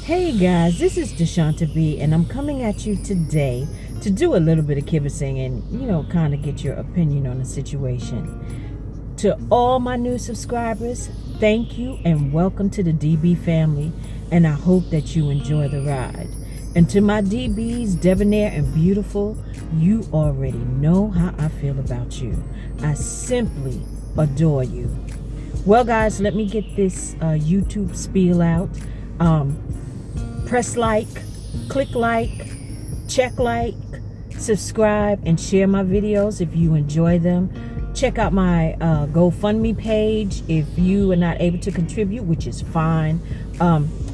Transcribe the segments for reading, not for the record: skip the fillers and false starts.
Hey guys, this is DESHANTA B, and I'm coming at you today to do a little bit of kibitzing and, kind of get your opinion on the situation. To all my new subscribers, thank you and welcome to the DB family, and I hope that you enjoy the ride. And to my DBs, debonair and beautiful, you already know how I feel about you. I simply adore you. Well guys, let me get this YouTube spiel out. Press like, click like, check like, subscribe, and share my videos if you enjoy them. Check out my GoFundMe page if you are not able to contribute, which is fine.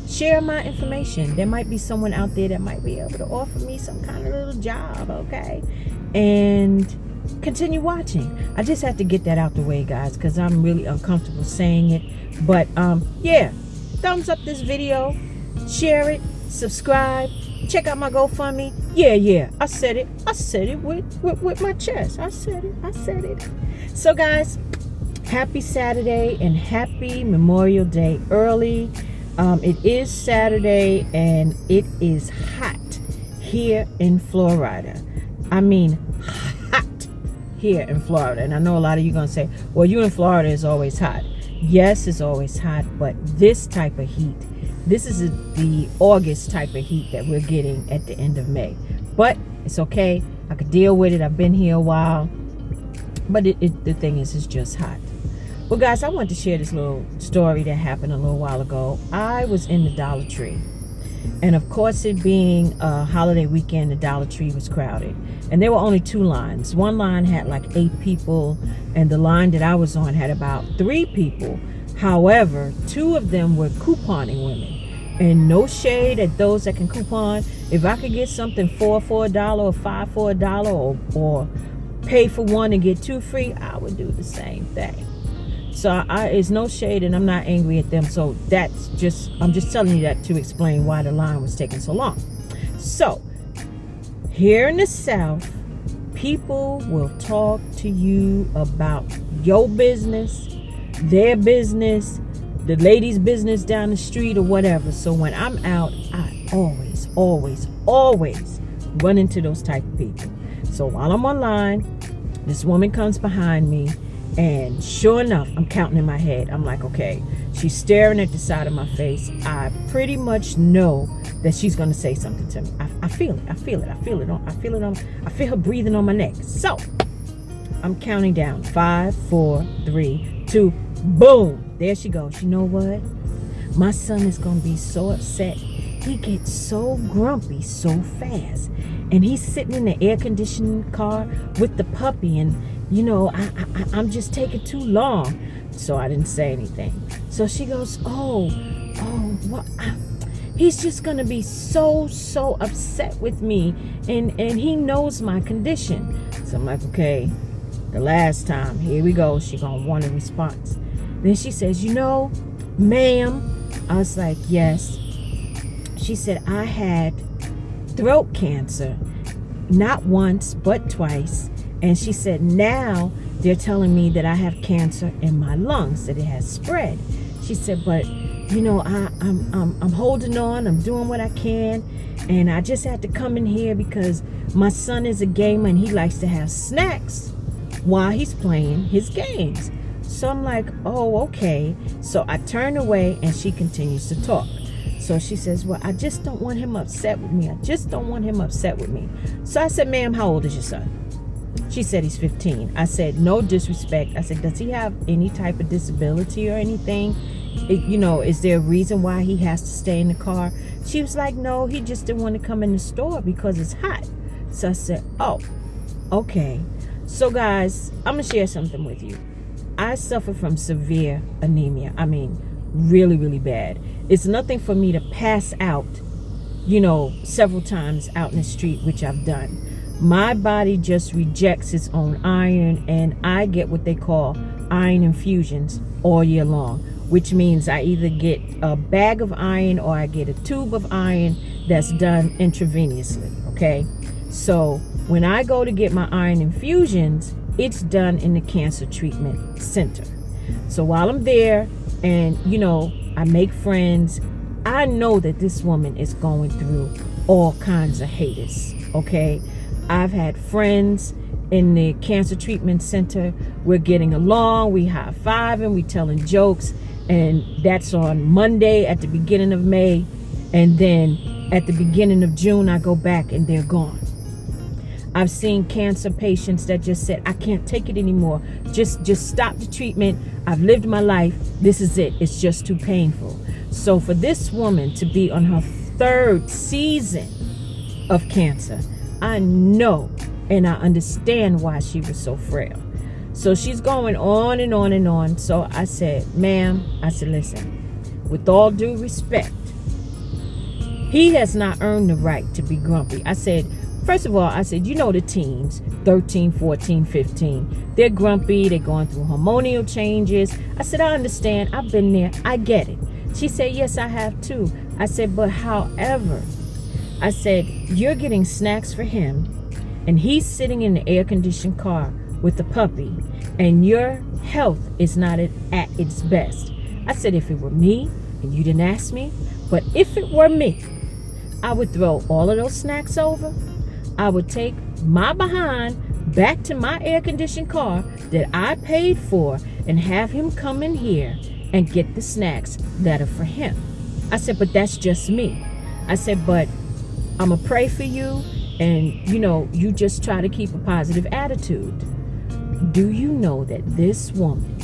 Share my information. There might be someone out there that might be able to offer me some kind of little job, okay? And continue watching. I just have to get that out the way, guys, because I'm really uncomfortable saying it. But yeah, thumbs up this video. Share it, subscribe, check out my GoFundMe. Yeah, I said it with my chest. I said it. So guys, happy Saturday and happy Memorial Day early. It is Saturday and it is hot here in Florida. I mean, hot here in Florida. And I know a lot of you gonna say, well, you in Florida is always hot. Yes, it's always hot, but this type of heat, this is the August type of heat that we're getting at the end of May. But it's okay. I could deal with it. I've been here a while. But the thing is, it's just hot. Well, guys, I want to share this little story that happened a little while ago. I was in the Dollar Tree. And of course, it being a holiday weekend, the Dollar Tree was crowded. And there were only two lines. One line had like 8 people. And the line that I was on had about 3 people. However, 2 of them were couponing women. And no shade at those that can coupon. If I could get something for $4 or 5 for $1 or pay for 1 and get 2 free, I would do the same thing. So it's no shade and I'm not angry at them. So I'm just telling you that to explain why the line was taking so long. So here in the South, people will talk to you about your business, their business, the lady's business down the street or whatever. So when I'm out, I always run into those type of people. So while I'm online, this woman comes behind me, and sure enough, I'm counting in my head. I'm like, okay, she's staring at the side of my face. I pretty much know that she's gonna say something to me. I feel her breathing on my neck. So I'm counting down 5, 4, 3, 2, boom. There she goes. You know what? My son is going to be so upset. He gets so grumpy so fast. And he's sitting in the air-conditioned car with the puppy. And, I'm just taking too long. So I didn't say anything. So she goes, what? He's just going to be so upset with me. And he knows my condition. So I'm like, okay, the last time. Here we go. She going to want a response. Then she says, ma'am. I was like, yes. She said, I had throat cancer, not once, but twice. And she said, now they're telling me that I have cancer in my lungs, that it has spread. She said, but, I'm holding on. I'm doing what I can. And I just had to come in here because my son is a gamer and he likes to have snacks while he's playing his games. So I'm like, oh, okay. So I turn away and she continues to talk. So she says, well, I just don't want him upset with me. So I said, ma'am, how old is your son? She said he's 15. I said, no disrespect. I said, does he have any type of disability or anything? Is there a reason why he has to stay in the car? She was like, no, he just didn't want to come in the store because it's hot. So I said, oh, okay. So guys, I'm going to share something with you. I suffer from severe anemia. I mean, really, really bad. It's nothing for me to pass out, several times out in the street, which I've done. My body just rejects its own iron, and I get what they call iron infusions all year long, which means I either get a bag of iron or I get a tube of iron that's done intravenously, okay? So when I go to get my iron infusions, it's done in the cancer treatment center. So while I'm there and, I make friends, I know that this woman is going through all kinds of haters, okay? I've had friends in the cancer treatment center. We're getting along, we high-fiving, we telling jokes, and that's on Monday at the beginning of May, and then at the beginning of June, I go back and they're gone. I've seen cancer patients that just said, I can't take it anymore. Just stop the treatment. I've lived my life. This is it. It's just too painful. So for this woman to be on her 3rd season of cancer, I know and I understand why she was so frail. So she's going on and on and on. So I said, ma'am, I said, listen, with all due respect, he has not earned the right to be grumpy. I said, first of all, I said, you know the teens, 13, 14, 15. They're grumpy. They're going through hormonal changes. I said, I understand. I've been there. I get it. She said, yes, I have too. I said, but however, I said, you're getting snacks for him, and he's sitting in the air-conditioned car with the puppy, and your health is not at its best. I said, if it were me, and you didn't ask me, but if it were me, I would throw all of those snacks over. I would take my behind back to my air-conditioned car that I paid for and have him come in here and get the snacks that are for him. I said, but that's just me. I said, but I'm going to pray for you, and, you know, you just try to keep a positive attitude. Do you know that this woman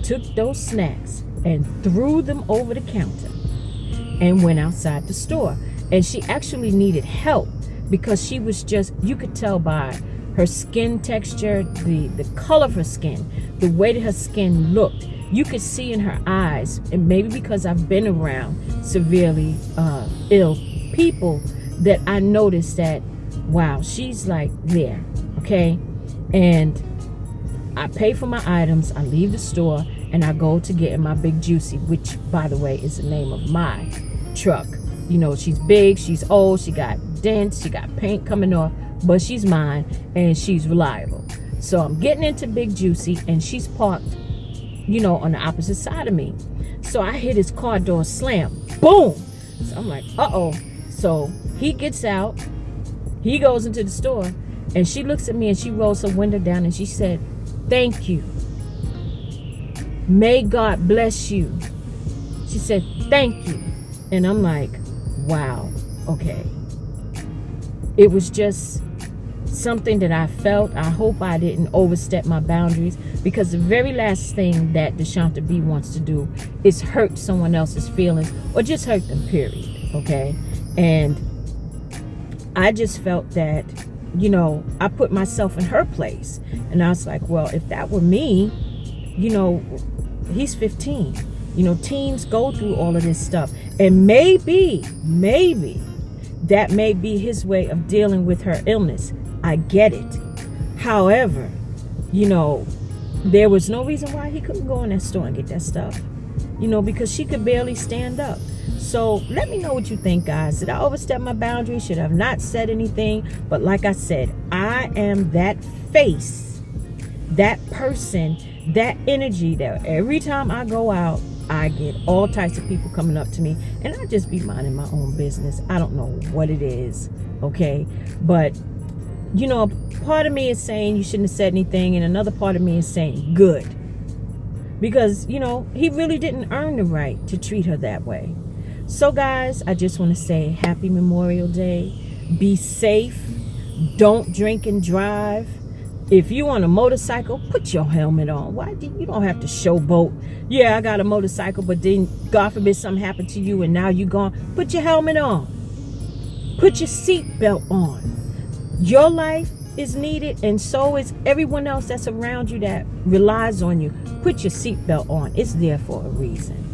took those snacks and threw them over the counter and went outside the store? And she actually needed help because she was just, you could tell by her skin texture, the color of her skin, the way that her skin looked. You could see in her eyes, and maybe because I've been around severely ill people, that I noticed that, wow, she's like there, okay? And I pay for my items, I leave the store, and I go to get in my Big Juicy, which, by the way, is the name of my truck. You know, she's big, she's old, she got dents, she got paint coming off, but she's mine, and she's reliable. So I'm getting into Big Juicy, and she's parked, you know, on the opposite side of me. So I hear his car door slam, boom! So I'm like, uh-oh. So he gets out, he goes into the store, and she looks at me and she rolls her window down and she said, thank you. May God bless you. She said, thank you. And I'm like, wow, okay. It was just something that I felt. I hope I didn't overstep my boundaries, because the very last thing that DESHANTA B wants to do is hurt someone else's feelings or just hurt them, period, okay? And I just felt that, you know, I put myself in her place. And I was like, well, if that were me, you know, he's 15. You know, teens go through all of this stuff. And maybe that may be his way of dealing with her illness. I get it. However, you know, there was no reason why he couldn't go in that store and get that stuff. You know, because she could barely stand up. So let me know what you think, guys. Did I overstep my boundaries? Should I have not said anything? But like I said, I am that face, that person, that energy that every time I go out, I get all types of people coming up to me, and I just be minding my own business. I don't know what it is, okay? But, you know, part of me is saying you shouldn't have said anything, and another part of me is saying good. Because, you know, he really didn't earn the right to treat her that way. So, guys, I just want to say happy Memorial Day. Be safe. Don't drink and drive. If you on a motorcycle, put your helmet on. Why do you don't have to showboat? Yeah, I got a motorcycle, but then God forbid something happened to you and now you gone. Put your helmet on. Put your seatbelt on. Your life is needed, and so is everyone else that's around you that relies on you. Put your seatbelt on. It's there for a reason.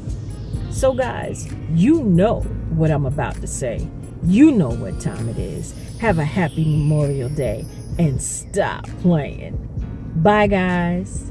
So, guys, you know what I'm about to say. You know what time it is. Have a happy Memorial Day and stop playing. Bye, guys.